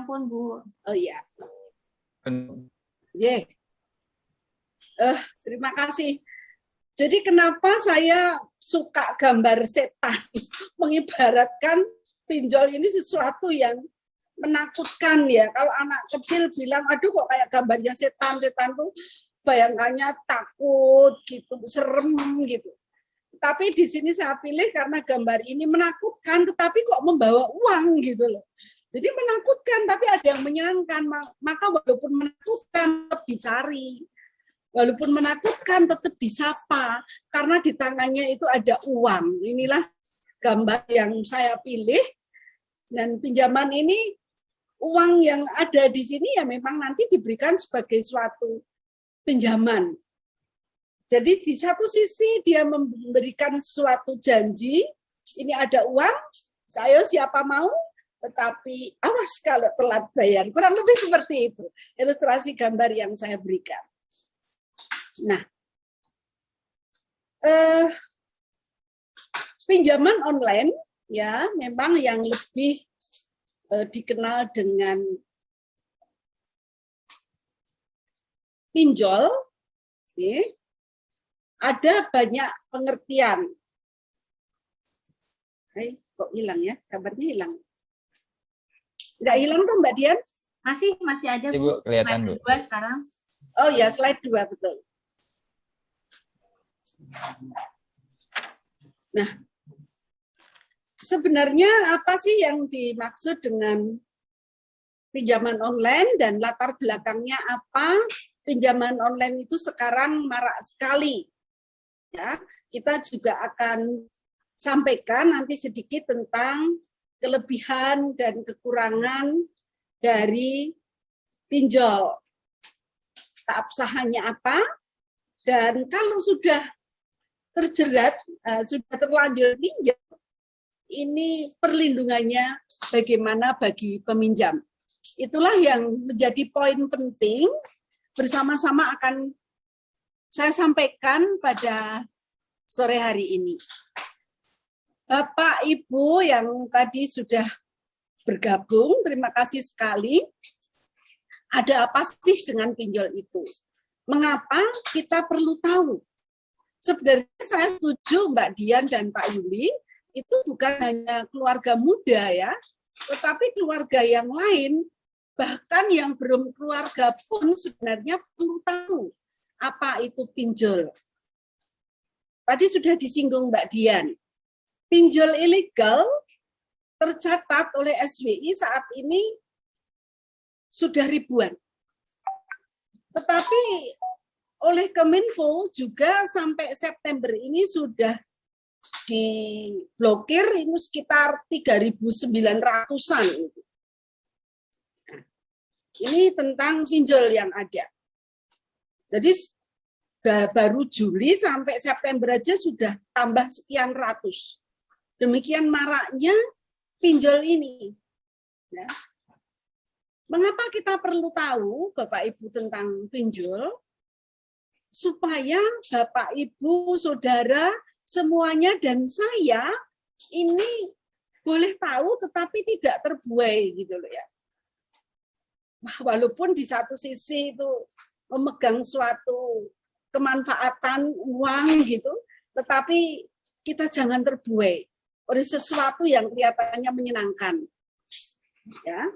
ampun, Bu. Oh iya. Yeah. Terima kasih. Jadi kenapa saya suka gambar setan? Mengibaratkan pinjol ini sesuatu yang menakutkan ya. Kalau anak kecil bilang, aduh kok kayak gambarnya setan tuh bayangannya takut gitu, serem gitu. Tapi di sini saya pilih karena gambar ini menakutkan, tetapi kok membawa uang gitu loh. Jadi menakutkan, tapi ada yang menyenangkan. Maka walaupun menakutkan, tetap dicari. Walaupun menakutkan, tetap disapa. Karena di tangannya itu ada uang. Inilah gambar yang saya pilih. Dan pinjaman ini, uang yang ada di sini ya memang nanti diberikan sebagai suatu pinjaman. Jadi di satu sisi dia memberikan suatu janji, ini ada uang, saya siapa mau, tetapi awas kalau telat bayar. Kurang lebih seperti itu ilustrasi gambar yang saya berikan. Nah, pinjaman online ya memang yang lebih dikenal dengan pinjol. Ada banyak pengertian. Kok hilang ya? Kabarnya hilang. Nggak hilang tuh Mbak Dian? Masih ada, Bu. Kelihatan, Bu. Slide 2 sekarang. Oh ya, slide 2, betul. Nah, sebenarnya apa sih yang dimaksud dengan pinjaman online dan latar belakangnya apa? Pinjaman online itu sekarang marak sekali. Ya, kita juga akan sampaikan nanti sedikit tentang kelebihan dan kekurangan dari pinjol. Keabsahannya apa? Dan kalau sudah terjerat, sudah terlanjur pinjam, ini perlindungannya bagaimana bagi peminjam. Itulah yang menjadi poin penting bersama-sama akan saya sampaikan pada sore hari ini. Bapak, Ibu yang tadi sudah bergabung, terima kasih sekali. Ada apa sih dengan pinjol itu? Mengapa kita perlu tahu? Sebenarnya saya setuju Mbak Dian dan Pak Yuli, itu bukan hanya keluarga muda ya, tetapi keluarga yang lain, bahkan yang belum keluarga pun sebenarnya perlu tahu apa itu pinjol. Tadi sudah disinggung Mbak Dian. Pinjol ilegal tercatat oleh SWI saat ini sudah ribuan. Tetapi oleh Kemenfo juga sampai September ini sudah diblokir ini sekitar 3.900-an. Ini tentang pinjol yang ada. Jadi baru Juli sampai September aja sudah tambah sekian ratus. Demikian maraknya pinjol ini. Ya. Mengapa kita perlu tahu, Bapak Ibu, tentang pinjol? Supaya Bapak Ibu, Saudara, semuanya dan saya ini boleh tahu tetapi tidak terbuai gitu loh ya. Walaupun di satu sisi itu memegang suatu kemanfaatan uang gitu, tetapi kita jangan terbuai oleh sesuatu yang kelihatannya menyenangkan. Ya.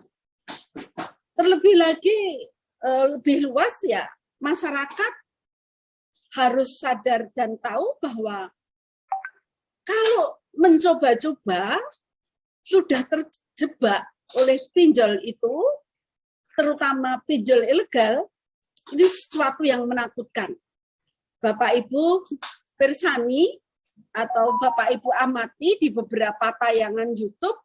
Terlebih lagi lebih luas ya, masyarakat harus sadar dan tahu bahwa kalau mencoba-coba sudah terjebak oleh pinjol itu, terutama pinjol ilegal, ini sesuatu yang menakutkan. Bapak Ibu Persani atau Bapak Ibu amati di beberapa tayangan YouTube,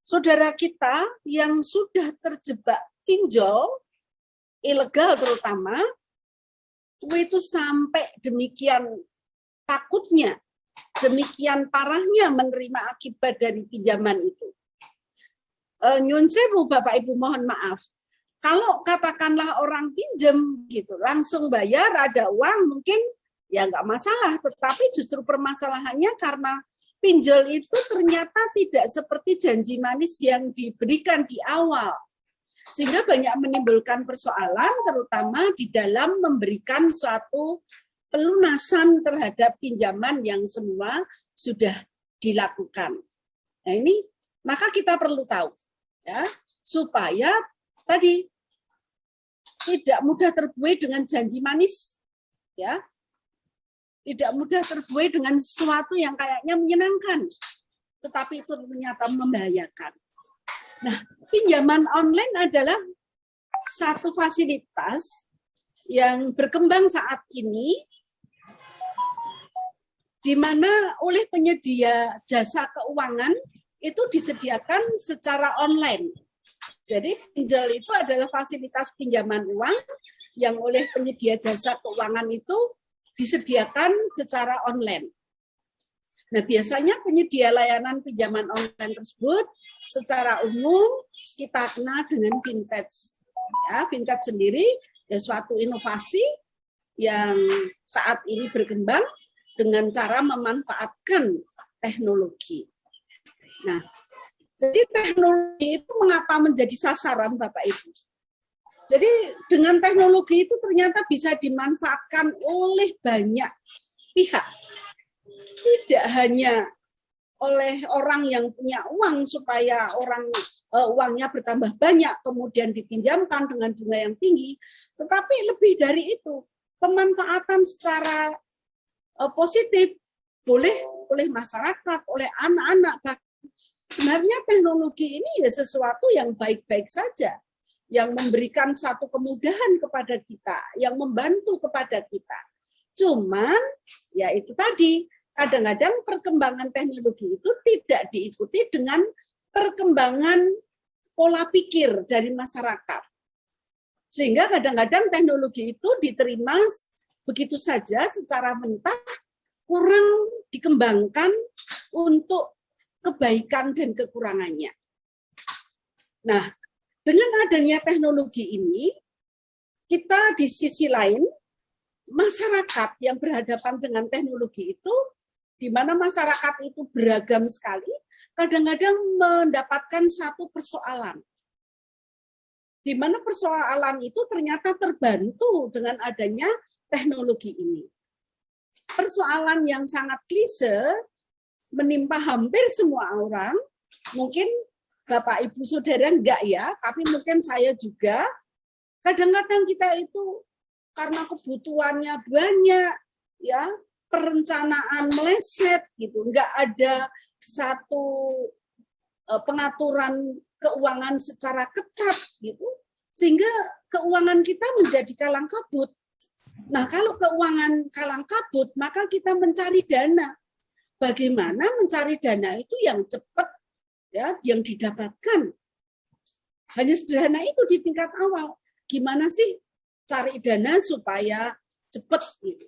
saudara kita yang sudah terjebak pinjol ilegal terutama, itu sampai demikian takutnya, demikian parahnya menerima akibat dari pinjaman itu. Nyun sewu Bapak Ibu mohon maaf. Kalau katakanlah orang pinjam gitu, langsung bayar, ada uang mungkin ya nggak masalah, tetapi justru permasalahannya karena pinjol itu ternyata tidak seperti janji manis yang diberikan di awal. Sehingga banyak menimbulkan persoalan, terutama di dalam memberikan suatu pelunasan terhadap pinjaman yang semua sudah dilakukan. Nah ini, maka kita perlu tahu, ya, supaya tadi tidak mudah terbuai dengan janji manis, ya, tidak mudah terbuai dengan sesuatu yang kayaknya menyenangkan, tetapi itu ternyata membahayakan. Nah, pinjaman online adalah satu fasilitas yang berkembang saat ini, di mana oleh penyedia jasa keuangan itu disediakan secara online. Jadi pinjol itu adalah fasilitas pinjaman uang yang oleh penyedia jasa keuangan itu disediakan secara online. Nah, biasanya penyedia layanan pinjaman online tersebut secara umum kita kenal dengan fintech. Ya, fintech sendiri ya suatu inovasi yang saat ini berkembang dengan cara memanfaatkan teknologi. Nah, jadi teknologi itu mengapa menjadi sasaran Bapak Ibu? Jadi dengan teknologi itu ternyata bisa dimanfaatkan oleh banyak pihak. Tidak hanya oleh orang yang punya uang supaya uangnya bertambah banyak kemudian dipinjamkan dengan bunga yang tinggi, tetapi lebih dari itu pemanfaatan secara positif boleh oleh masyarakat, oleh anak-anak. Sebenarnya teknologi ini ya sesuatu yang baik-baik saja, yang memberikan satu kemudahan kepada kita, yang membantu kepada kita. Cuman ya itu tadi, kadang-kadang perkembangan teknologi itu tidak diikuti dengan perkembangan pola pikir dari masyarakat. Sehingga kadang-kadang teknologi itu diterima begitu saja secara mentah, kurang dikembangkan untuk kebaikan dan kekurangannya. Nah, dengan adanya teknologi ini, kita di sisi lain, masyarakat yang berhadapan dengan teknologi itu, di mana masyarakat itu beragam sekali, kadang-kadang mendapatkan satu persoalan. Di mana persoalan itu ternyata terbantu dengan adanya teknologi ini. Persoalan yang sangat klise, menimpa hampir semua orang, mungkin Bapak Ibu Saudara enggak ya, tapi mungkin saya juga, kadang-kadang kita itu karena kebutuhannya banyak, ya, perencanaan meleset gitu, nggak ada satu pengaturan keuangan secara ketat gitu, sehingga keuangan kita menjadi kalang kabut. Nah, kalau keuangan kalang kabut, maka kita mencari dana. Bagaimana mencari dana itu yang cepat, ya, yang didapatkan. Hanya sederhana itu di tingkat awal. Gimana sih cari dana supaya cepat gitu.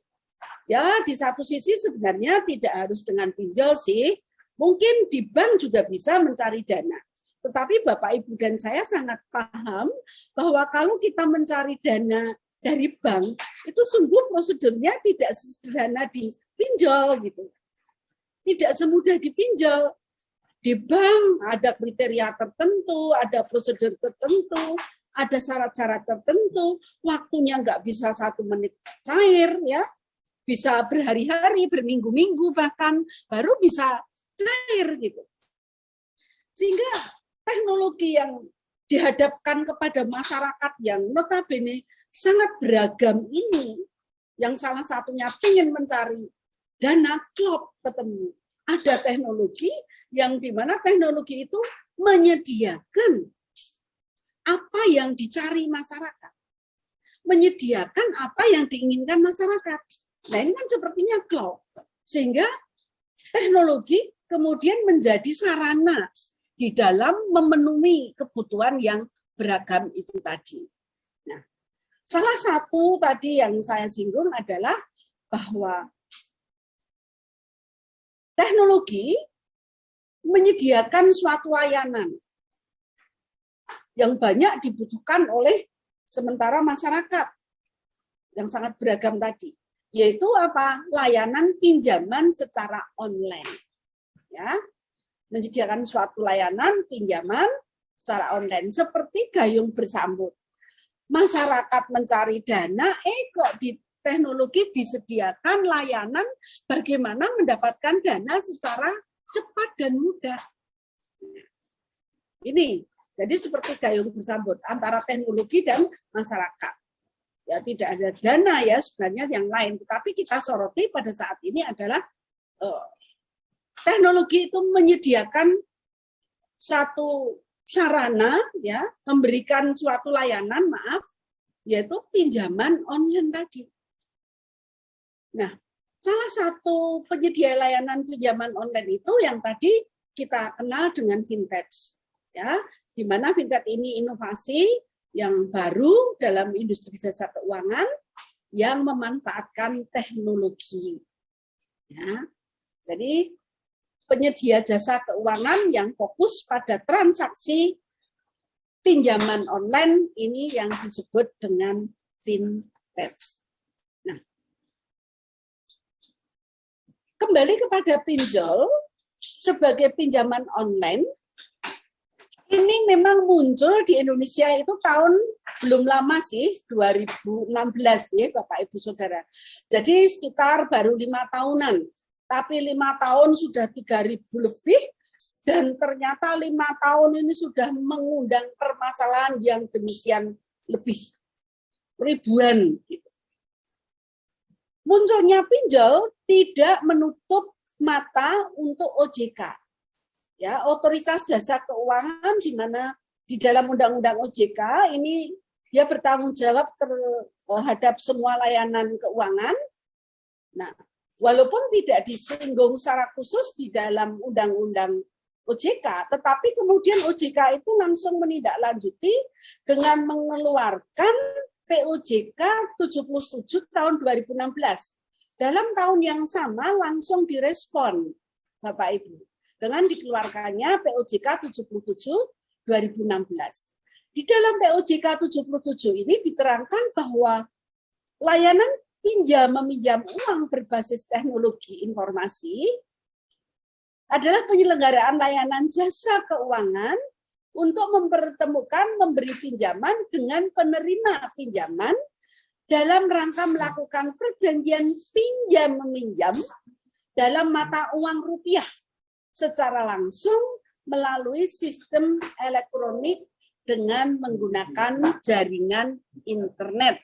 Ya, di satu sisi sebenarnya tidak harus dengan pinjol sih. Mungkin di bank juga bisa mencari dana. Tetapi Bapak, Ibu, dan saya sangat paham bahwa kalau kita mencari dana dari bank, itu sungguh prosedurnya tidak sederhana di pinjol gitu. Tidak semudah dipinjol. Di bank ada kriteria tertentu, ada prosedur tertentu, ada syarat-syarat tertentu, waktunya nggak bisa 1 menit cair, ya. Bisa berhari-hari, berminggu-minggu bahkan baru bisa cair gitu. Sehingga teknologi yang dihadapkan kepada masyarakat yang notabene sangat beragam ini, yang salah satunya ingin mencari dana, klop ketemu. Ada teknologi yang dimana teknologi itu menyediakan apa yang dicari masyarakat. Menyediakan apa yang diinginkan masyarakat. Nah, ini kan sepertinya cloud. Sehingga teknologi kemudian menjadi sarana di dalam memenuhi kebutuhan yang beragam itu tadi. Nah, salah satu tadi yang saya singgung adalah bahwa teknologi menyediakan suatu layanan yang banyak dibutuhkan oleh sementara masyarakat yang sangat beragam tadi. Yaitu apa? Layanan pinjaman secara online. ya, menyediakan suatu layanan pinjaman secara online seperti gayung bersambut. Masyarakat mencari dana, kok di teknologi disediakan layanan bagaimana mendapatkan dana secara cepat dan mudah. Ini, jadi seperti gayung bersambut antara teknologi dan masyarakat. Ya, tidak ada dana ya sebenarnya yang lain, tetapi kita soroti pada saat ini adalah teknologi itu menyediakan satu sarana, ya, memberikan suatu layanan, yaitu pinjaman online tadi. Nah, salah satu penyedia layanan pinjaman online itu yang tadi kita kenal dengan fintech, ya, di mana fintech ini inovasi yang baru dalam industri jasa keuangan yang memanfaatkan teknologi. Ya. Jadi penyedia jasa keuangan yang fokus pada transaksi pinjaman online ini yang disebut dengan fintech. Nah, kembali kepada pinjol sebagai pinjaman online, ini memang muncul di Indonesia itu tahun belum lama sih, 2016 ya Bapak Ibu Saudara. Jadi sekitar baru 5 tahunan, tapi 5 tahun sudah 3.000 lebih, dan ternyata 5 tahun ini sudah mengundang permasalahan yang demikian lebih ribuan. Munculnya pinjol tidak menutup mata untuk OJK. Ya, otoritas jasa keuangan di mana di dalam Undang-Undang OJK ini dia bertanggung jawab terhadap semua layanan keuangan. Nah, walaupun tidak disinggung secara khusus di dalam Undang-Undang OJK, tetapi kemudian OJK itu langsung menindaklanjuti dengan mengeluarkan POJK 77 tahun 2016. Dalam tahun yang sama langsung direspon, Bapak Ibu, dengan dikeluarkannya POJK 77 2016. Di dalam POJK 77 ini diterangkan bahwa layanan pinjam-meminjam uang berbasis teknologi informasi adalah penyelenggaraan layanan jasa keuangan untuk mempertemukan memberi pinjaman dengan penerima pinjaman dalam rangka melakukan perjanjian pinjam-meminjam dalam mata uang rupiah secara langsung melalui sistem elektronik dengan menggunakan jaringan internet.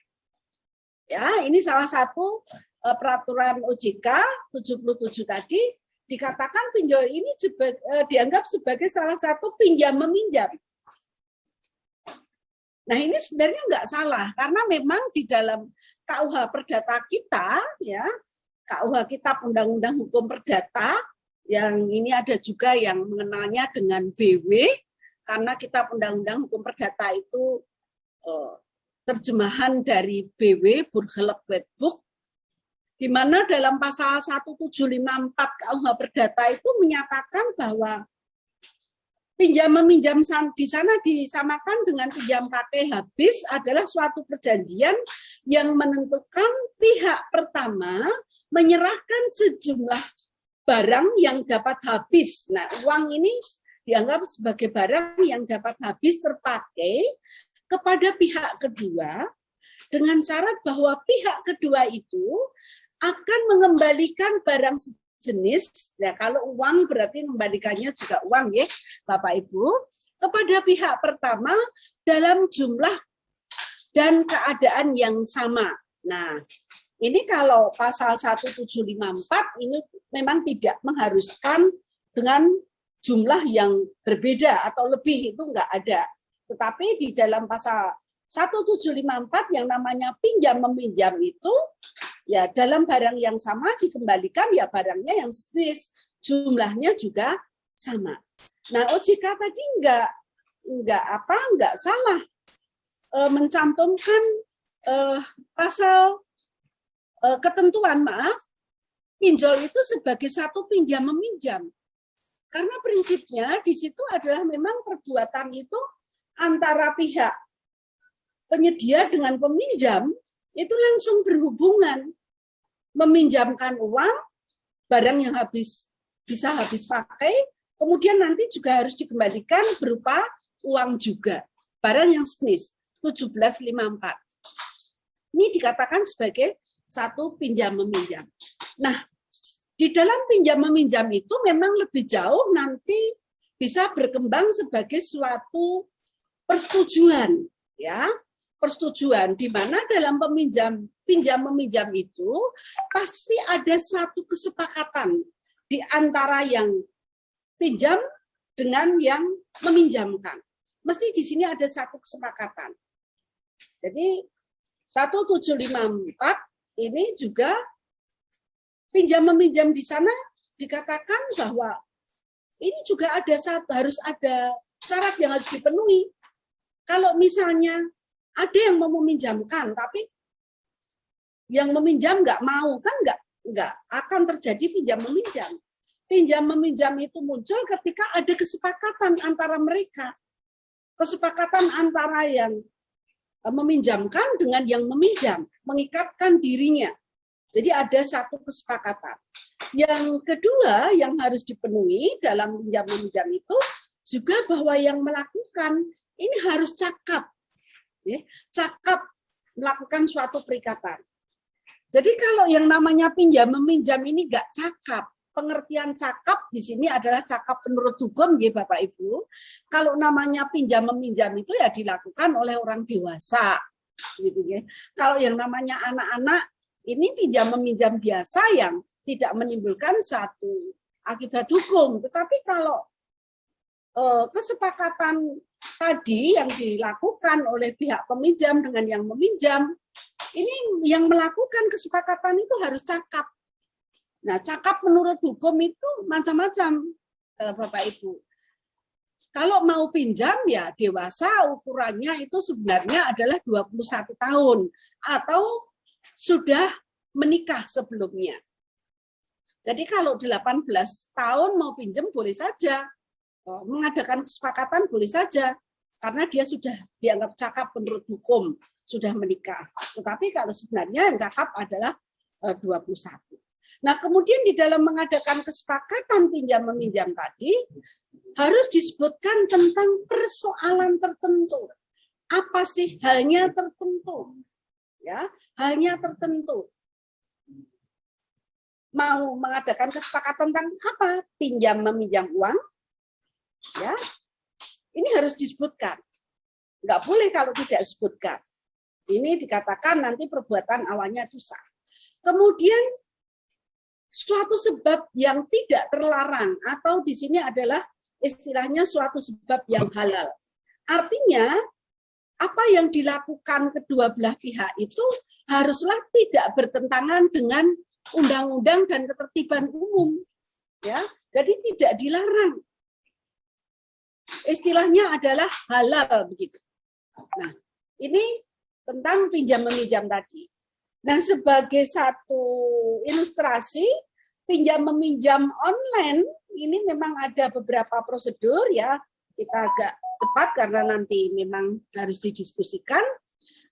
Ya, ini salah satu peraturan OJK 77 tadi dikatakan pinjol ini dianggap sebagai salah satu pinjam-meminjam. Nah, ini sebenarnya nggak salah karena memang di dalam KUH Perdata kita, ya, KUH Kitab Undang-Undang Hukum Perdata, yang ini ada juga yang mengenalnya dengan BW, karena Kitab Undang-Undang Hukum Perdata itu terjemahan dari BW, Burgerlijk Wetboek, di mana dalam pasal 1754 KUH Perdata itu menyatakan bahwa pinjam-meminjam di sana disamakan dengan pinjam pakai habis adalah suatu perjanjian yang menentukan pihak pertama menyerahkan sejumlah barang yang dapat habis. Nah, uang ini dianggap sebagai barang yang dapat habis terpakai kepada pihak kedua dengan syarat bahwa pihak kedua itu akan mengembalikan barang sejenis. Ya, kalau uang berarti mengembalikannya juga uang ya, Bapak Ibu, kepada pihak pertama dalam jumlah dan keadaan yang sama. Nah, ini kalau pasal 1754 ini memang tidak mengharuskan dengan jumlah yang berbeda atau lebih, itu enggak ada. Tetapi di dalam pasal 1754 yang namanya pinjam-meminjam itu, ya dalam barang yang sama dikembalikan ya barangnya yang sejenis, jumlahnya juga sama. Nah, OJK tadi enggak salah mencantumkan pasal ketentuan pinjol itu sebagai satu pinjam-meminjam. Karena prinsipnya di situ adalah memang perbuatan itu antara pihak penyedia dengan peminjam itu langsung berhubungan. Meminjamkan uang, barang yang habis bisa habis pakai, kemudian nanti juga harus dikembalikan berupa uang juga. Barang yang sejenis 1754. Ini dikatakan sebagai satu pinjam meminjam. Nah, di dalam pinjam meminjam itu memang lebih jauh nanti bisa berkembang sebagai suatu persetujuan, ya. Persetujuan di mana dalam pinjam meminjam itu pasti ada satu kesepakatan di antara yang pinjam dengan yang meminjamkan. Mesti di sini ada satu kesepakatan. Jadi 1754 ini juga pinjam meminjam di sana dikatakan bahwa ini juga harus ada syarat yang harus dipenuhi. Kalau misalnya ada yang mau meminjamkan, tapi yang meminjam nggak mau, kan nggak akan terjadi pinjam meminjam. Pinjam meminjam itu muncul ketika ada kesepakatan antara mereka. Kesepakatan antara yang meminjamkan dengan yang meminjam, mengikatkan dirinya. Jadi ada satu kesepakatan. Yang kedua yang harus dipenuhi dalam pinjam meminjam itu juga bahwa yang melakukan ini harus cakap. Cakap melakukan suatu perikatan. Jadi kalau yang namanya pinjam meminjam ini nggak cakap, pengertian cakap di sini adalah cakap menurut hukum, ya Bapak Ibu. Kalau namanya pinjam meminjam itu ya dilakukan oleh orang dewasa, gitu ya. Kalau yang namanya anak-anak ini pinjam meminjam biasa yang tidak menimbulkan satu akibat hukum. Tetapi kalau kesepakatan tadi yang dilakukan oleh pihak peminjam dengan yang meminjam, ini yang melakukan kesepakatan itu harus cakap. Nah, cakap menurut hukum itu macam-macam, Bapak Ibu. Kalau mau pinjam ya dewasa ukurannya itu sebenarnya adalah 21 tahun atau sudah menikah sebelumnya. Jadi kalau 18 tahun mau pinjam boleh saja. Mengadakan kesepakatan boleh saja karena dia sudah dianggap cakap menurut hukum, sudah menikah. Tetapi kalau sebenarnya yang cakap adalah 21. Nah, kemudian di dalam mengadakan kesepakatan pinjam meminjam tadi harus disebutkan tentang persoalan tertentu. Apa sih halnya tertentu? Ya, halnya tertentu. Mau mengadakan kesepakatan tentang apa? Pinjam meminjam uang? Ya, ini harus disebutkan. Nggak boleh kalau tidak disebutkan. Ini dikatakan nanti perbuatan awalnya itu sah. Kemudian suatu sebab yang tidak terlarang atau di sini adalah istilahnya suatu sebab yang halal. Artinya apa yang dilakukan kedua belah pihak itu haruslah tidak bertentangan dengan undang-undang dan ketertiban umum. Ya, jadi tidak dilarang. Istilahnya adalah halal begitu. Nah, ini tentang pinjam meminjam tadi. Nah, sebagai satu ilustrasi pinjam meminjam online ini memang ada beberapa prosedur ya. Kita agak cepat karena nanti memang harus didiskusikan.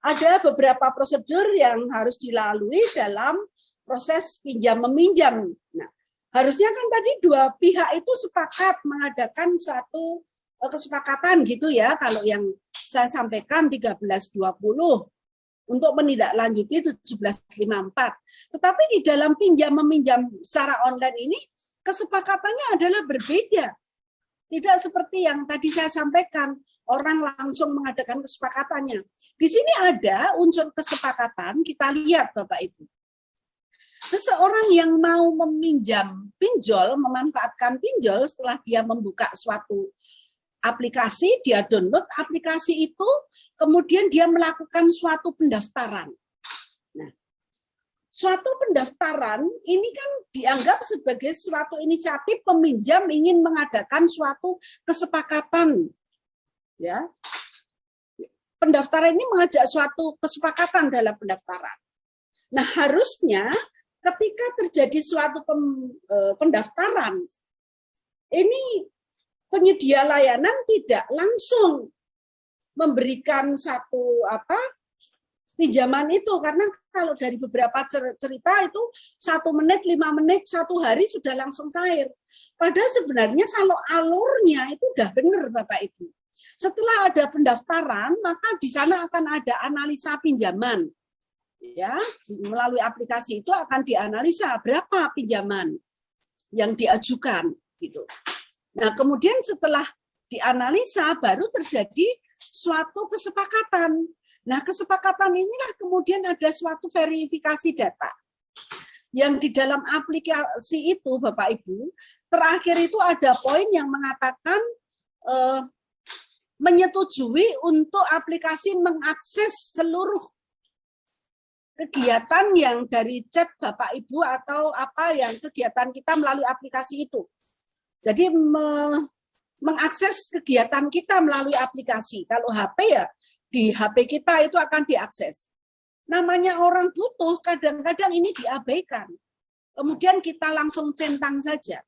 Ada beberapa prosedur yang harus dilalui dalam proses pinjam meminjam. Nah, harusnya kan tadi dua pihak itu sepakat mengadakan satu kesepakatan gitu ya, kalau yang saya sampaikan 1320 untuk menindaklanjuti 1754. Tetapi di dalam pinjam meminjam secara online ini kesepakatannya adalah berbeda. Tidak seperti yang tadi saya sampaikan, orang langsung mengadakan kesepakatannya. Di sini ada unsur kesepakatan, kita lihat Bapak Ibu. Seseorang yang mau meminjam pinjol, memanfaatkan pinjol setelah dia membuka suatu aplikasi, dia download aplikasi itu, kemudian dia melakukan suatu pendaftaran. Nah, suatu pendaftaran ini kan dianggap sebagai suatu inisiatif peminjam ingin mengadakan suatu kesepakatan. Ya, pendaftaran ini mengajak suatu kesepakatan dalam pendaftaran. Nah, harusnya ketika terjadi suatu pendaftaran, ini penyedia layanan tidak langsung memberikan satu pinjaman itu, karena kalau dari beberapa cerita itu 1 menit, 5 menit, 1 hari sudah langsung cair. Padahal sebenarnya kalau alurnya itu udah benar Bapak Ibu. Setelah ada pendaftaran, maka di sana akan ada analisa pinjaman. Ya, melalui aplikasi itu akan dianalisa berapa pinjaman yang diajukan gitu. Nah, kemudian setelah dianalisa baru terjadi suatu kesepakatan. Nah, kesepakatan inilah kemudian ada suatu verifikasi data. Yang di dalam aplikasi itu Bapak Ibu, terakhir itu ada poin yang mengatakan menyetujui untuk aplikasi mengakses seluruh kegiatan yang dari chat Bapak Ibu atau apa yang kegiatan kita melalui aplikasi itu. Jadi mengakses kegiatan kita melalui aplikasi. Kalau HP ya di HP kita itu akan diakses. Namanya orang butuh, kadang-kadang ini diabaikan. Kemudian kita langsung centang saja.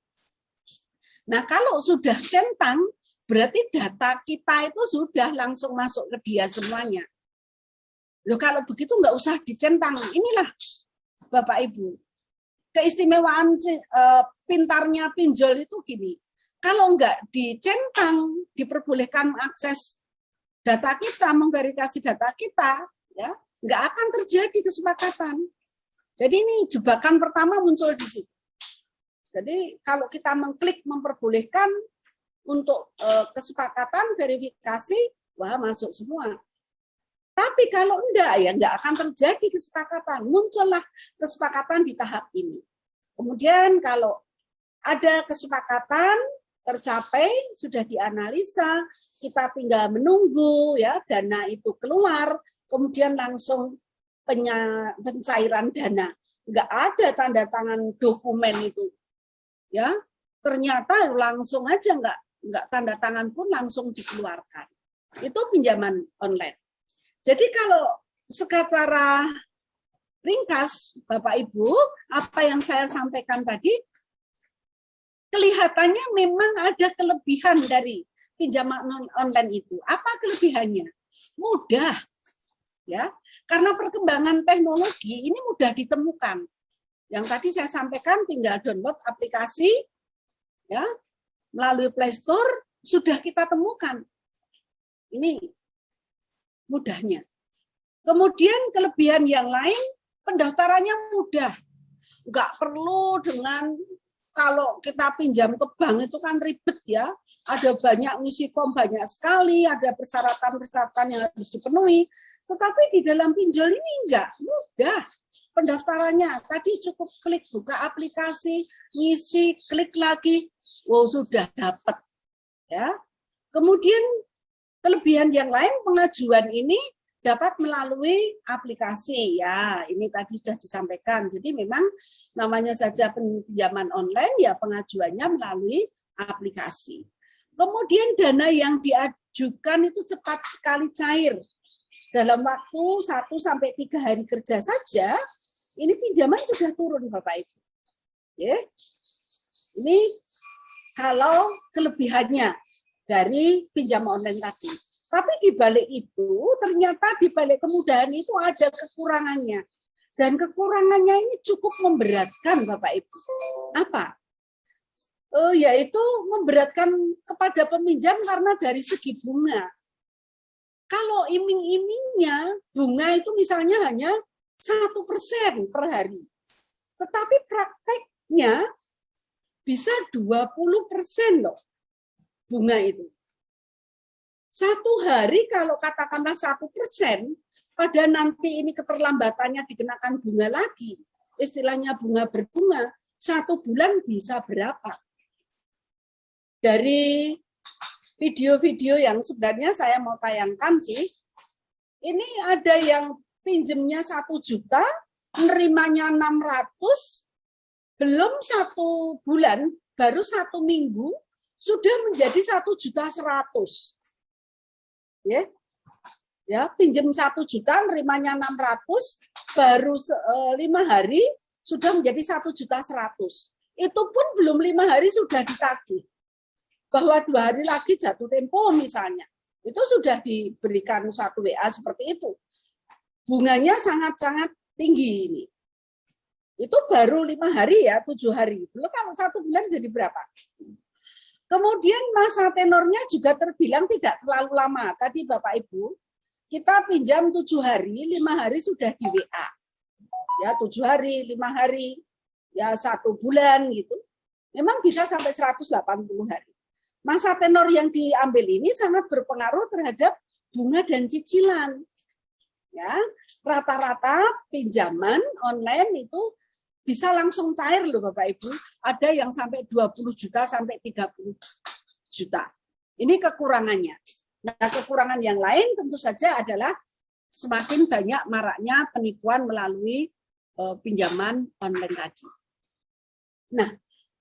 Nah, kalau sudah centang, berarti data kita itu sudah langsung masuk ke dia semuanya. Loh, kalau begitu nggak usah dicentang. Inilah, Bapak Ibu, keistimewaan pintarnya pinjol itu gini. Kalau nggak dicentang, diperbolehkan mengakses data kita, memverifikasi data kita, ya nggak akan terjadi kesepakatan. Jadi ini jebakan pertama muncul di situ. Jadi kalau kita mengklik memperbolehkan untuk kesepakatan verifikasi, wah masuk semua. Tapi kalau enggak ya nggak akan terjadi kesepakatan. Muncullah kesepakatan di tahap ini. Kemudian kalau ada kesepakatan tercapai, sudah dianalisa, kita tinggal menunggu ya dana itu keluar. Kemudian langsung pencairan dana. Nggak ada tanda tangan dokumen itu. Ya, ternyata langsung aja nggak tanda tangan pun langsung dikeluarkan. Itu pinjaman online. Jadi kalau secara ringkas, Bapak Ibu, apa yang saya sampaikan tadi, kelihatannya memang ada kelebihan dari pinjaman online itu. Apa kelebihannya? Mudah. Ya, karena perkembangan teknologi ini mudah ditemukan. Yang tadi saya sampaikan tinggal download aplikasi ya melalui Play Store sudah kita temukan. Ini mudahnya. Kemudian kelebihan yang lain, pendaftarannya mudah. Nggak perlu dengan kalau kita pinjam ke bank itu kan ribet ya. Ada banyak ngisi form banyak sekali, ada persyaratan-persyaratan yang harus dipenuhi. Tetapi di dalam pinjol ini enggak, mudah pendaftarannya. Tadi cukup klik buka aplikasi, ngisi, klik lagi, wow sudah dapat. Ya. Kemudian kelebihan yang lain pengajuan ini dapat melalui aplikasi. Ya, ini tadi sudah disampaikan. Jadi memang namanya saja pinjaman online ya pengajuannya melalui aplikasi. Kemudian dana yang diajukan itu cepat sekali cair. Dalam waktu 1-3 hari kerja saja, ini pinjaman sudah turun Bapak Ibu. Ya. Ini kalau kelebihannya dari pinjaman online tadi. Tapi di balik itu, ternyata di balik kemudahan itu ada kekurangannya. Dan kekurangannya ini cukup memberatkan Bapak Ibu. Apa? Yaitu memberatkan kepada peminjam karena dari segi bunga. Kalau iming-imingnya bunga itu misalnya hanya 1% per hari. Tetapi prakteknya bisa 20% loh bunga itu. Satu hari kalau katakanlah 1%, pada nanti ini keterlambatannya dikenakan bunga lagi. Istilahnya bunga berbunga, 1 bulan bisa berapa? Dari video-video yang sebenarnya saya mau tayangkan sih, ini ada yang pinjemnya 1 juta, nerimanya 600, belum 1 bulan, baru 1 minggu, sudah menjadi 1.100.000. Ya, pinjam 1 juta, nerimanya 600, baru 5 hari, sudah menjadi 1.100.000. Itu pun belum 5 hari sudah ditagih. Bahwa 2 hari lagi jatuh tempo misalnya, itu sudah diberikan 1 WA seperti itu. Bunganya sangat-sangat tinggi ini. Itu baru 5 hari ya, 7 hari. Belum kalau 1 bulan jadi berapa? Kemudian masa tenornya juga terbilang tidak terlalu lama. Tadi Bapak Ibu, kita pinjam 7 hari, 5 hari sudah di WA. Ya, 7 hari, 5 hari, ya 1 bulan gitu. Memang bisa sampai 180 hari. Masa tenor yang diambil ini sangat berpengaruh terhadap bunga dan cicilan. Ya, rata-rata pinjaman online itu bisa langsung cair loh Bapak Ibu. Ada yang sampai 20 juta sampai 30 juta. Ini kekurangannya. Nah, kekurangan yang lain tentu saja adalah semakin banyak maraknya penipuan melalui pinjaman online tadi. Nah,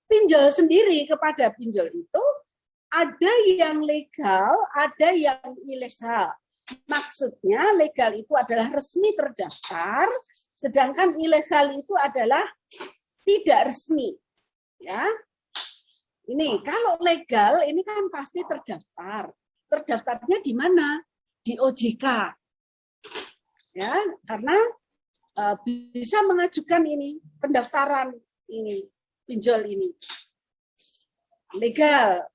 pinjol sendiri kepada pinjol itu ada yang legal, ada yang ilegal. Maksudnya legal itu adalah resmi terdaftar, sedangkan ilegal itu adalah tidak resmi. Ya, ini kalau legal ini kan pasti terdaftar. Terdaftarnya di mana? Di OJK. Ya, karena bisa mengajukan ini pendaftaran ini pinjol ini legal.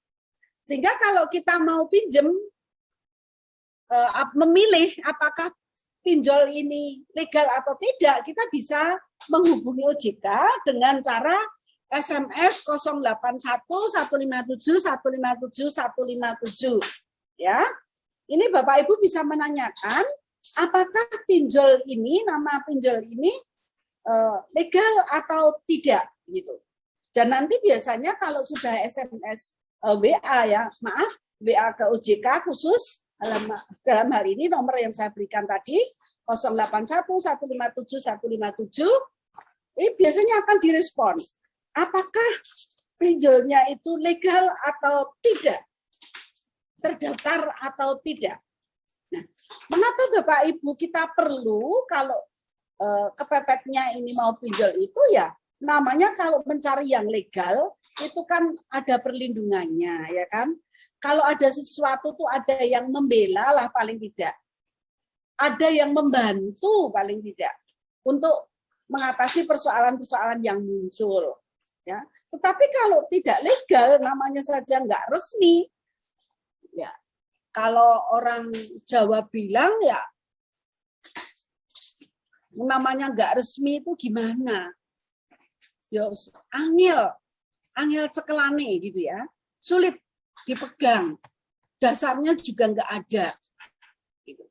Sehingga kalau kita mau pinjam, memilih apakah pinjol ini legal atau tidak, kita bisa menghubungi OJK dengan cara SMS 081 157 157 157. Ya, ini Bapak Ibu bisa menanyakan apakah pinjol ini, nama pinjol ini legal atau tidak, gitu. Dan nanti biasanya kalau sudah SMS WA ya, maaf, WA ke OJK khusus dalam hal ini nomor yang saya berikan tadi 081 157 157, ini biasanya akan direspon. Apakah pinjolnya itu legal atau tidak? Terdaftar atau tidak? Nah, mengapa Bapak Ibu kita perlu kalau kepepetnya ini mau pinjol itu ya namanya kalau mencari yang legal itu kan ada perlindungannya ya kan. Kalau ada sesuatu tuh ada yang membela lah paling tidak. Ada yang membantu paling tidak untuk mengatasi persoalan-persoalan yang muncul ya. Tetapi kalau tidak legal namanya saja nggak resmi ya. Kalau orang Jawa bilang ya namanya nggak resmi itu gimana? Ya angel cekelane gitu ya, sulit dipegang, dasarnya juga nggak ada. Gitu.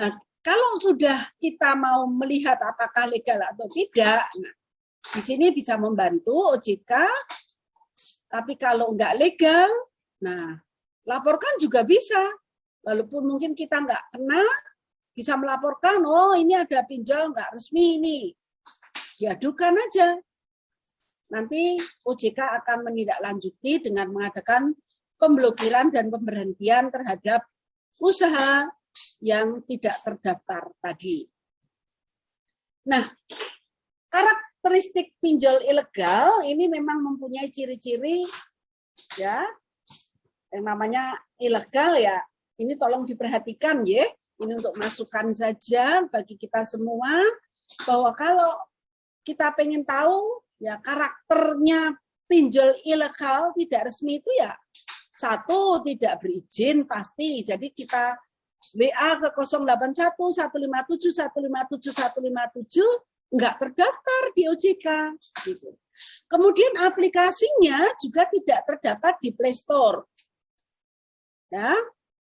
Nah, kalau sudah kita mau melihat apakah legal atau tidak, nah, di sini bisa membantu OJK. Tapi kalau nggak legal, nah laporkan juga bisa. Walaupun mungkin kita nggak kenal, bisa melaporkan, oh ini ada pinjol nggak resmi ini. Diadukan aja. Nanti OJK akan menindaklanjuti dengan mengadakan pemblokiran dan pemberhentian terhadap usaha yang tidak terdaftar tadi. Nah, karakteristik pinjol ilegal ini memang mempunyai ciri-ciri ya, yang namanya ilegal ya. Ini tolong diperhatikan ya. Ini untuk masukan saja bagi kita semua bahwa kalau kita pengen tahu ya karakternya pinjol ilegal tidak resmi itu ya satu tidak berizin pasti. Jadi kita WA ke 081 157 157 157 enggak terdaftar di OJK gitu. Kemudian aplikasinya juga tidak terdapat di Play Store. Ya.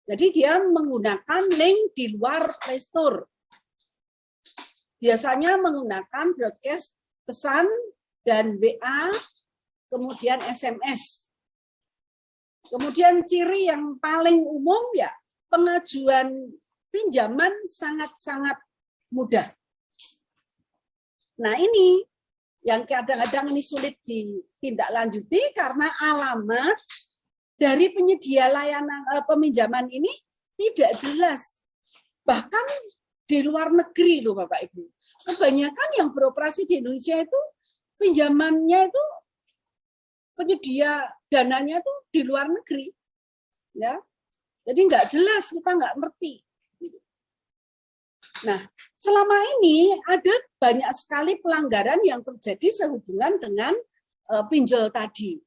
Jadi dia menggunakan link di luar Play Store. Biasanya menggunakan broadcast pesan dan WA, kemudian SMS. Kemudian ciri yang paling umum ya pengajuan pinjaman sangat-sangat mudah. Nah ini yang kadang-kadang ini sulit ditindaklanjuti karena alamat dari penyedia layanan peminjaman ini tidak jelas. Bahkan di luar negeri loh Bapak Ibu. Kebanyakan yang beroperasi di Indonesia itu pinjamannya itu penyedia dananya itu di luar negeri. Ya. Jadi nggak jelas, kita nggak ngerti. Nah, selama ini ada banyak sekali pelanggaran yang terjadi sehubungan dengan pinjol tadi.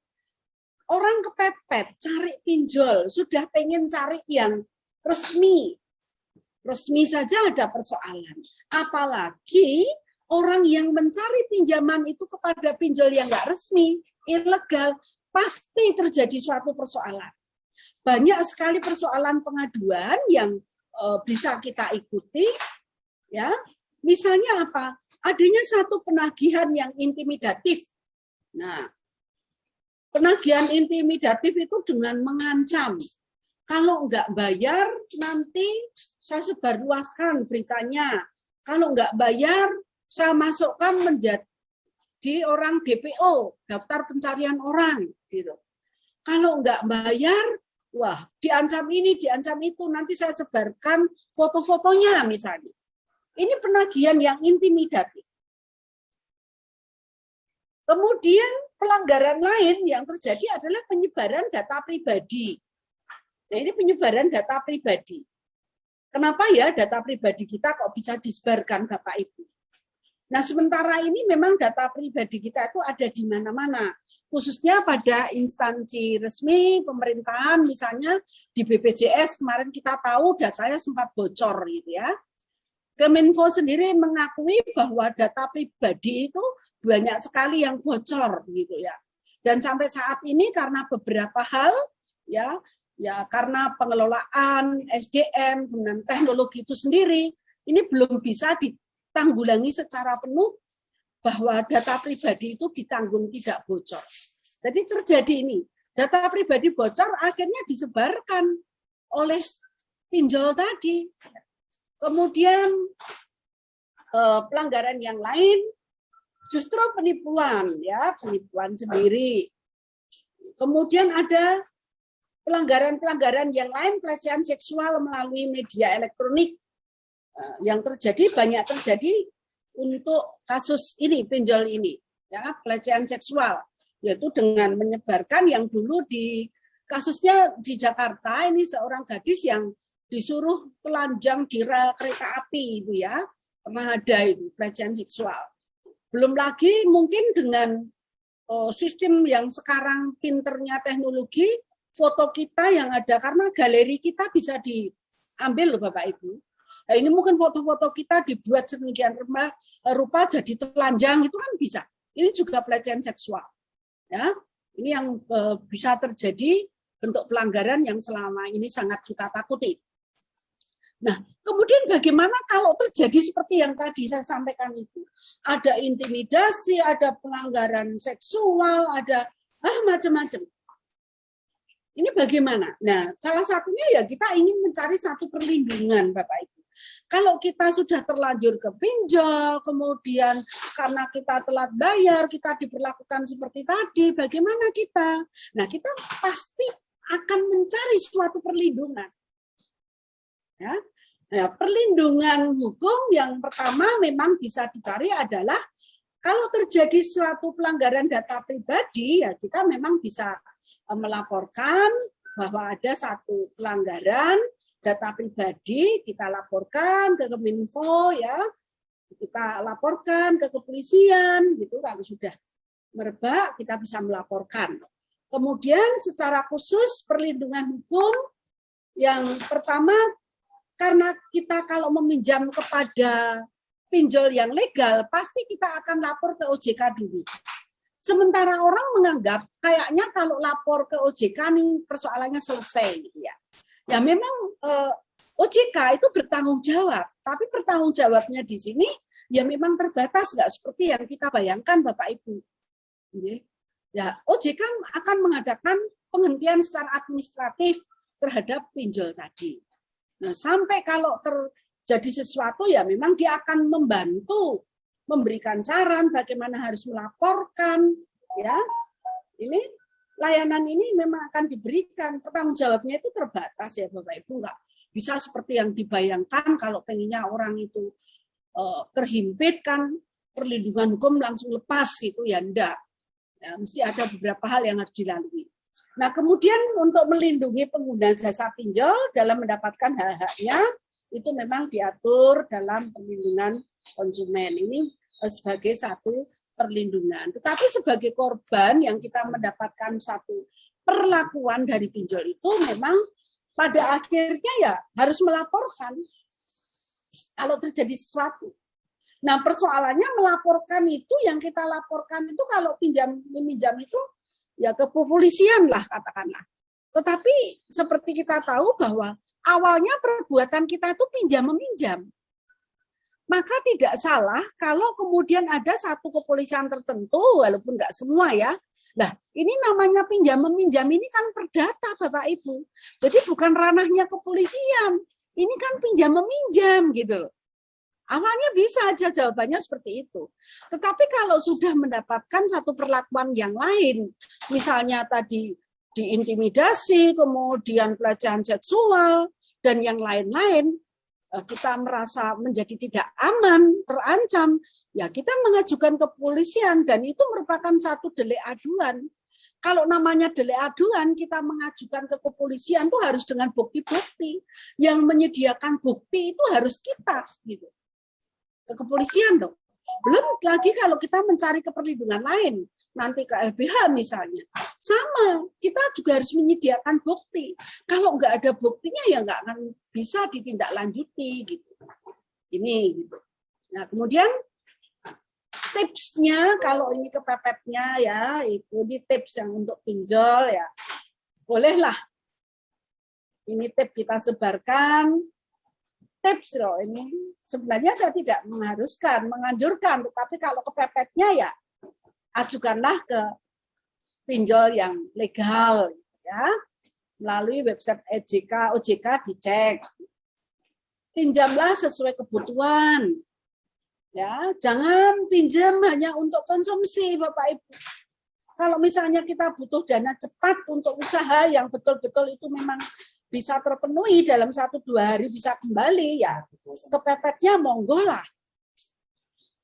Orang kepepet cari pinjol, sudah pengen cari yang resmi. Resmi saja ada persoalan. Apalagi orang yang mencari pinjaman itu kepada pinjol yang nggak resmi, ilegal, pasti terjadi suatu persoalan. Banyak sekali persoalan pengaduan yang bisa kita ikuti, ya. Misalnya apa? Adanya satu penagihan yang intimidatif. Nah, penagihan intimidatif itu dengan mengancam. Kalau nggak bayar, nanti saya sebarluaskan beritanya. Kalau nggak bayar, saya masukkan menjadi orang DPO, daftar pencarian orang. Gitu. Kalau nggak bayar, wah, diancam ini, diancam itu, nanti saya sebarkan foto-fotonya misalnya. Ini penagihan yang intimidatif. Kemudian pelanggaran lain yang terjadi adalah penyebaran data pribadi. Nah, ini penyebaran data pribadi. Kenapa ya data pribadi kita kok bisa disebarkan, Bapak Ibu? Nah, sementara ini memang data pribadi kita itu ada di mana-mana. Khususnya pada instansi resmi pemerintahan, misalnya di BPJS kemarin kita tahu datanya sempat bocor gitu ya. Kemenfo sendiri mengakui bahwa data pribadi itu banyak sekali yang bocor gitu ya. Dan sampai saat ini karena beberapa hal ya karena pengelolaan SDM dan teknologi itu sendiri ini belum bisa ditanggulangi secara penuh bahwa data pribadi itu ditanggung tidak bocor. Jadi terjadi ini, data pribadi bocor akhirnya disebarkan oleh pinjol tadi. Kemudian pelanggaran yang lain justru penipuan, ya, penipuan sendiri. Kemudian ada pelanggaran-pelanggaran yang lain, pelecehan seksual melalui media elektronik yang terjadi, banyak terjadi untuk kasus ini, pinjol ini, ya, pelecehan seksual, yaitu dengan menyebarkan yang dulu di kasusnya di Jakarta ini seorang gadis yang disuruh telanjang di rel kereta api itu ya, pernah ada itu pelecehan seksual. Belum lagi mungkin dengan sistem yang sekarang pinternya teknologi, foto kita yang ada, karena galeri kita bisa diambil loh Bapak Ibu. Nah, ini mungkin foto-foto kita dibuat sedemikian rupa jadi telanjang, itu kan bisa. Ini juga pelecehan seksual. Ya, ini yang bisa terjadi bentuk pelanggaran yang selama ini sangat kita takuti. Nah, kemudian bagaimana kalau terjadi seperti yang tadi saya sampaikan itu? Ada intimidasi, ada pelanggaran seksual, ada macam-macam. Ini bagaimana? Nah, salah satunya ya kita ingin mencari satu perlindungan, Bapak Ibu. Kalau kita sudah terlanjur ke pinjol, kemudian karena kita telat bayar, kita diperlakukan seperti tadi, bagaimana kita? Nah, kita pasti akan mencari suatu perlindungan. Ya. Nah, perlindungan hukum yang pertama memang bisa dicari adalah kalau terjadi suatu pelanggaran data pribadi, ya kita memang bisa melaporkan bahwa ada satu pelanggaran data pribadi, kita laporkan ke Kemenfo, ya, kita laporkan ke kepolisian, gitu. Kalau sudah merebak, kita bisa melaporkan. Kemudian secara khusus perlindungan hukum yang pertama, karena kita kalau meminjam kepada pinjol yang legal, pasti kita akan lapor ke OJK dulu. Sementara orang menganggap kayaknya kalau lapor ke OJK nih persoalannya selesai gitu ya. Ya memang OJK itu bertanggung jawab, tapi bertanggung jawabnya di sini ya memang terbatas, nggak seperti yang kita bayangkan Bapak Ibu. Ya OJK akan mengadakan penghentian secara administratif terhadap pinjol tadi. Nah sampai kalau terjadi sesuatu ya memang dia akan membantu, memberikan saran bagaimana harus melaporkan, ya. Ini layanan ini memang akan diberikan, pertanggung jawabnya itu terbatas ya Bapak Ibu, nggak bisa seperti yang dibayangkan kalau pengennya orang itu terhimpit kan perlindungan hukum langsung lepas itu ya enggak. Ya, mesti ada beberapa hal yang harus dilalui. Nah kemudian untuk melindungi pengguna jasa pinjol dalam mendapatkan hak-haknya, itu memang diatur dalam perlindungan konsumen. Ini sebagai satu perlindungan. Tetapi sebagai korban yang kita mendapatkan satu perlakuan dari pinjol itu memang pada akhirnya ya harus melaporkan kalau terjadi sesuatu. Nah, persoalannya melaporkan itu, yang kita laporkan itu kalau meminjam itu ya ke kepolisian lah katakanlah. Tetapi seperti kita tahu bahwa awalnya perbuatan kita itu pinjam-meminjam. Maka tidak salah kalau kemudian ada satu kepolisian tertentu, walaupun nggak semua ya. Nah, ini namanya pinjam-meminjam, ini kan perdata Bapak Ibu. Jadi bukan ranahnya kepolisian, ini kan pinjam-meminjam gitu loh. Awalnya bisa aja jawabannya seperti itu. Tetapi kalau sudah mendapatkan satu perlakuan yang lain, misalnya tadi diintimidasi, kemudian pelecehan seksual, dan yang lain-lain, kita merasa menjadi tidak aman, terancam, ya kita mengajukan ke kepolisian, dan itu merupakan satu delik aduan. Kalau namanya delik aduan, kita mengajukan ke kepolisian itu harus dengan bukti-bukti. Yang menyediakan bukti itu harus kita, gitu. Ke kepolisian dong. Belum lagi kalau kita mencari keperlindungan lain, nanti ke LBH misalnya, sama, kita juga harus menyediakan bukti. Kalau nggak ada buktinya ya nggak akan bisa ditindaklanjuti gitu. Ini gitu. Nah kemudian tipsnya kalau ini kepepetnya ya itu di tips yang untuk pinjol ya bolehlah. Ini tips kita sebarkan. Tips loh ini sebenarnya saya tidak mengharuskan, menganjurkan, tetapi kalau kepepetnya ya ajukanlah ke pinjol yang legal ya melalui website OJK dicek. Pinjamlah sesuai kebutuhan. Ya, jangan pinjam hanya untuk konsumsi Bapak Ibu. Kalau misalnya kita butuh dana cepat untuk usaha yang betul-betul itu memang bisa terpenuhi dalam 1-2 hari bisa kembali ya kepepetnya monggo lah.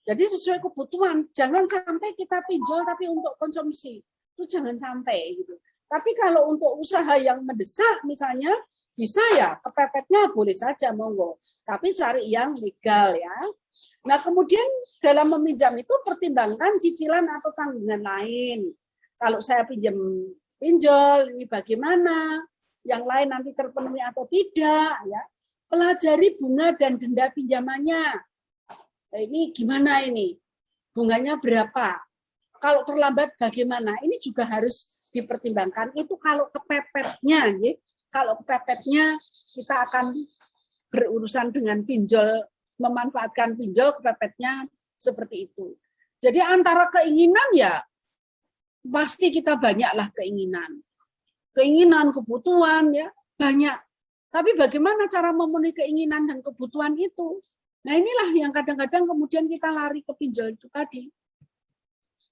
Jadi sesuai kebutuhan, jangan sampai kita pinjol tapi untuk konsumsi. Itu jangan sampai gitu. Tapi kalau untuk usaha yang mendesak misalnya bisa ya kepepetnya boleh saja monggo. Tapi cari yang legal ya. Nah, kemudian dalam meminjam itu pertimbangkan cicilan atau tanggungan lain. Kalau saya pinjol ini bagaimana? Yang lain nanti terpenuhi atau tidak ya. Pelajari bunga dan denda pinjamannya. Nah, ini gimana ini? Bunganya berapa? Kalau terlambat bagaimana? Ini juga harus dipertimbangkan. Itu kalau kepepetnya, ya. Kalau kepepetnya kita akan berurusan dengan pinjol, memanfaatkan pinjol kepepetnya seperti itu. Jadi antara keinginan ya pasti kita banyaklah keinginan. Keinginan, kebutuhan ya banyak. Tapi bagaimana cara memenuhi keinginan dan kebutuhan itu? Nah inilah yang kadang-kadang kemudian kita lari ke pinjol itu tadi.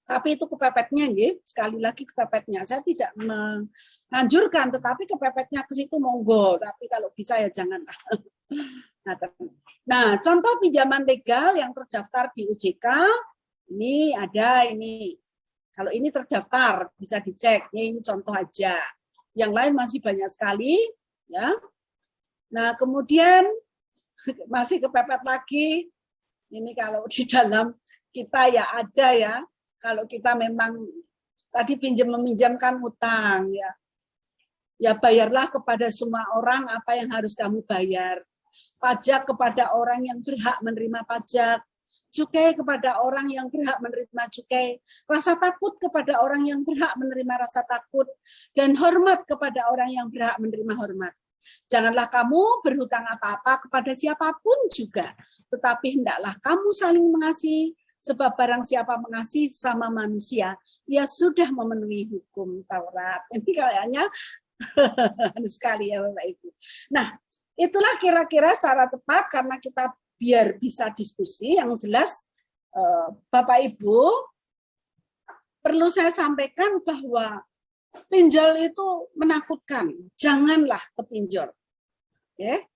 Tapi itu kepepetnya, ya. Sekali lagi kepepetnya. Saya tidak menganjurkan, tetapi kepepetnya ke situ monggo. Tapi kalau bisa ya janganlah. Nah, contoh pinjaman legal yang terdaftar di OJK, ini ada ini. Kalau ini terdaftar, bisa dicek. Ini contoh aja. Yang lain masih banyak sekali, ya. Nah, kemudian masih kepepet lagi. Ini kalau di dalam kita ya ada ya. Kalau kita memang tadi meminjamkan utang ya. Ya bayarlah kepada semua orang apa yang harus kamu bayar. Pajak kepada orang yang berhak menerima pajak. Cukai kepada orang yang berhak menerima cukai, rasa takut kepada orang yang berhak menerima rasa takut, dan hormat kepada orang yang berhak menerima hormat. Janganlah kamu berhutang apa-apa kepada siapapun juga, tetapi hendaklah kamu saling mengasihi, sebab barang siapa mengasihi sama manusia, ia sudah memenuhi hukum Taurat. Ini kayaknya sekali ya Bapak Ibu. Nah, itulah kira-kira secara cepat karena kita biar bisa diskusi yang jelas Bapak Ibu perlu saya sampaikan bahwa pinjol itu menakutkan, janganlah kepinjol. Okay?